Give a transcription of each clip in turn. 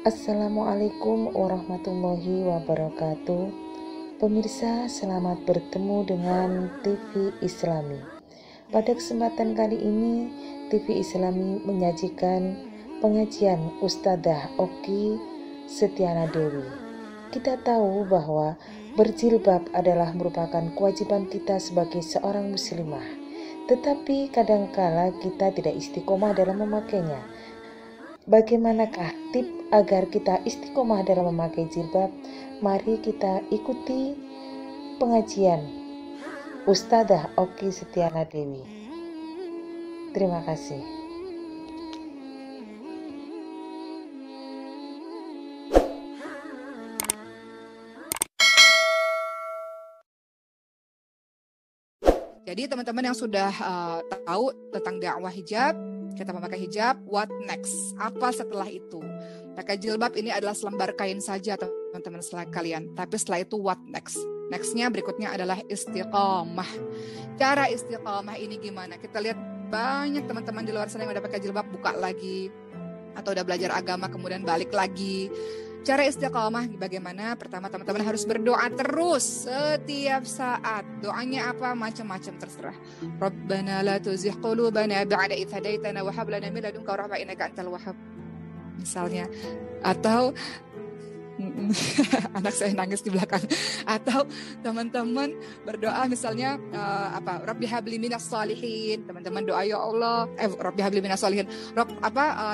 Assalamualaikum warahmatullahi wabarakatuh. Pemirsa, selamat bertemu dengan TV Islami. Pada kesempatan kali ini, TV Islami menyajikan pengajian Ustadzah Oki Setiana Dewi. Kita tahu bahwa berjilbab adalah merupakan kewajiban kita sebagai seorang muslimah. Tetapi kadangkala kita tidak istiqomah dalam memakainya. Bagaimanakah tip agar kita istiqomah dalam memakai jilbab? Mari kita ikuti pengajian Ustadzah Oki Setiana Dewi. Terima kasih. Jadi teman-teman yang sudah tahu tentang dakwah hijab, kita memakai hijab, what next? Apa setelah itu? Pakai jilbab ini adalah selembar kain saja teman-teman sekalian. Tapi setelah itu what next? Nextnya berikutnya adalah istiqomah. Cara istiqomah ini gimana? Kita lihat banyak teman-teman di luar sana yang udah pakai jilbab buka lagi, atau udah belajar agama kemudian balik lagi. Cara istiqomah bagaimana? Pertama teman-teman harus berdoa terus setiap saat. Doanya apa? Macam-macam terserah. Rabbana la tuzigh qulubana ba'da idh hadaitana wa hab lana min ladunka rahmah innaka antal wahhab. Misalnya, atau anak saya nangis di belakang. Atau teman-teman berdoa misalnya Rabbi habli minas shalihin. Teman-teman doa ya Allah, Rabbi habli minas shalihin.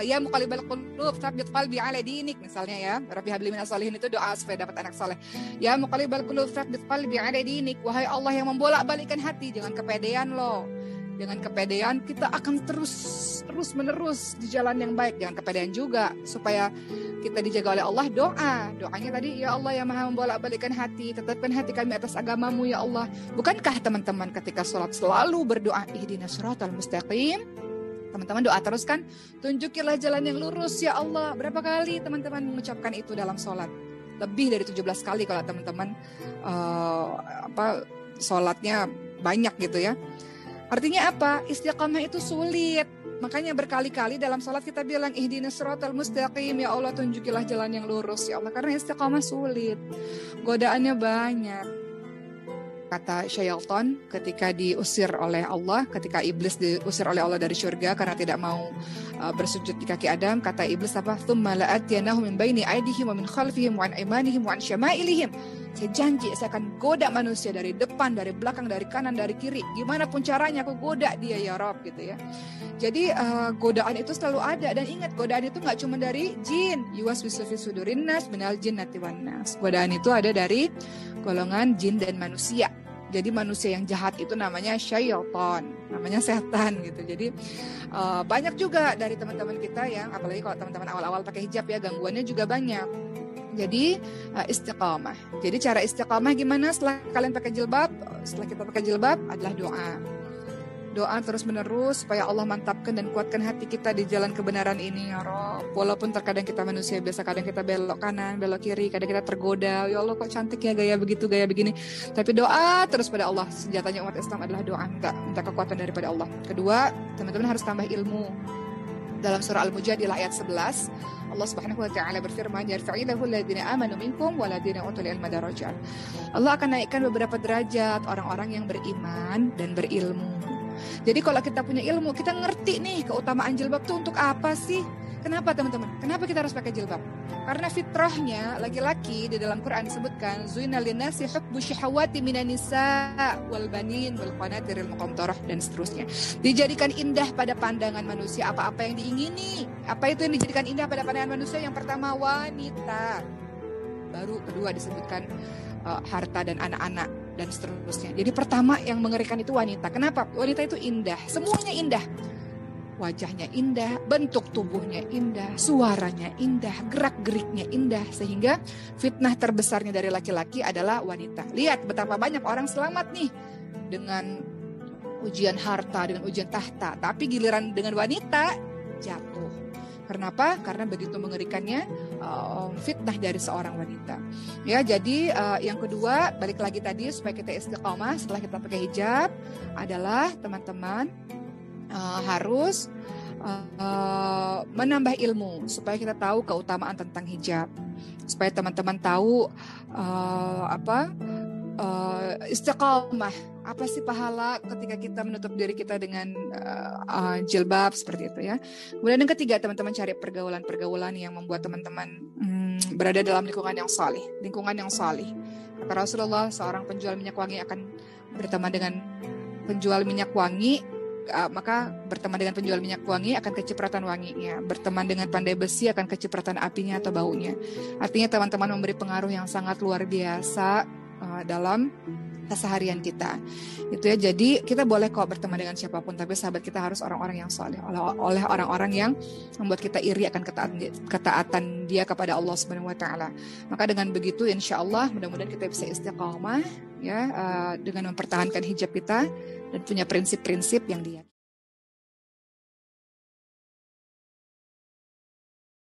Ya muqallibal qulub tsabbit qalbi ala dinik misalnya ya. Rabbi habli minas shalihin itu doa supaya dapat anak saleh. Ya muqallibal qulub tsabbit qalbi ala dinik. Wahai Allah yang membolak-balikkan hati, jangan kepedean loh. Dengan kepedean kita akan terus menerus di jalan yang baik. Jangan kepedean juga supaya kita dijaga oleh Allah. Doanya tadi, ya Allah yang maha membolak-balikkan hati, tetapkan hati kami atas agamamu ya Allah. Bukankah teman-teman ketika sholat selalu berdoa ihdinas siratal mustaqim? Teman-teman doa terus kan? Tunjukilah jalan yang lurus ya Allah. Berapa kali teman-teman mengucapkan itu dalam sholat? Lebih dari 17 kali kalau teman-teman sholatnya banyak gitu ya. Artinya apa? Istiqamah itu sulit. Makanya berkali-kali dalam sholat kita bilang ihdinas siratal mustaqim, ya Allah tunjukilah jalan yang lurus ya Allah, karena istiqamah sulit. Godaannya banyak. Kata syaitan ketika diusir oleh Allah, ketika iblis diusir oleh Allah dari surga karena tidak mau bersujud di kaki Adam, kata iblis apa? Tsumma la'atyanahum min baini aydihim wa min khalfihim wa an aymanihim wa an syama'ilihim. Saya janji saya akan goda manusia dari depan, dari belakang, dari kanan, dari kiri. Gimana pun caranya aku goda dia ya Rob gitu ya. Jadi godaan itu selalu ada. Dan ingat, godaan itu gak cuma dari jin. Yuwaswisu fi sudurin nas minal jinnati wan nas. Godaan itu ada dari golongan jin dan manusia. Jadi manusia yang jahat itu namanya syaitan, namanya setan gitu. Jadi banyak juga dari teman-teman kita yang, apalagi kalau teman-teman awal-awal pakai hijab ya, gangguannya juga banyak. Jadi istiqamah. Jadi cara istiqamah gimana setelah kalian pakai jilbab? Setelah kita pakai jilbab adalah doa. Doa terus menerus supaya Allah mantapkan dan kuatkan hati kita di jalan kebenaran ini ya Rob. Walaupun terkadang kita manusia biasa, kadang kita belok kanan, belok kiri, kadang kita tergoda. Ya Allah kok cantik ya gaya begitu, gaya begini. Tapi doa terus pada Allah. Senjatanya umat Islam adalah doa, minta kekuatan daripada Allah. Kedua, teman-teman harus tambah ilmu. Dalam surah Al-Mujadilah ayat 11, Allah Subhanahu wa taala berfirman, "Yarfa'illahu alladziina aamanu minkum walladziina utul ilma darajat." Allah akan naikkan beberapa derajat orang-orang yang beriman dan berilmu. Jadi kalau kita punya ilmu, kita ngerti nih keutamaan jilbab itu untuk apa sih? Kenapa teman-teman? Kenapa kita harus pakai jilbab? Karena fitrahnya laki-laki di dalam Quran disebutkan zuina linnasi hubbu syahawati minan nisa wal banin wal qanatiril muqantarah dan seterusnya. Dijadikan indah pada pandangan manusia apa-apa yang diingini. Apa itu yang dijadikan indah pada pandangan manusia? Yang pertama wanita. Baru kedua disebutkan harta dan anak-anak dan seterusnya. Jadi pertama yang mengerikan itu wanita. Kenapa? Wanita itu indah, semuanya indah. Wajahnya indah, bentuk tubuhnya indah, suaranya indah, gerak-geriknya indah. Sehingga fitnah terbesarnya dari laki-laki adalah wanita. Lihat betapa banyak orang selamat nih dengan ujian harta, dengan ujian tahta. Tapi giliran dengan wanita jatuh. Kenapa? Karena begitu mengerikannya fitnah dari seorang wanita. Ya, jadi yang kedua, balik lagi tadi supaya kita istiqomah setelah kita pakai hijab adalah teman-teman harus menambah ilmu supaya kita tahu keutamaan tentang hijab, supaya teman-teman tahu istiqamah, apa sih pahala ketika kita menutup diri kita dengan jilbab seperti itu ya. Kemudian yang ketiga, teman-teman cari pergaulan-pergaulan yang membuat teman-teman berada dalam lingkungan yang salih. Kata Rasulullah, seorang penjual minyak wangi akan berteman dengan penjual minyak wangi, maka berteman dengan penjual minyak wangi akan kecipratan wanginya, berteman dengan pandai besi akan kecipratan apinya atau baunya. Artinya teman-teman memberi pengaruh yang sangat luar biasa dalam keseharian kita. Itu ya, jadi kita boleh kok berteman dengan siapapun, tapi sahabat kita harus orang-orang yang saleh, oleh orang-orang yang membuat kita iri akan ketaatan dia kepada Allah Subhanahu wa taala. Maka dengan begitu insyaallah mudah-mudahan kita bisa istiqamah ya, dengan mempertahankan hijab kita dan punya prinsip-prinsip yang dia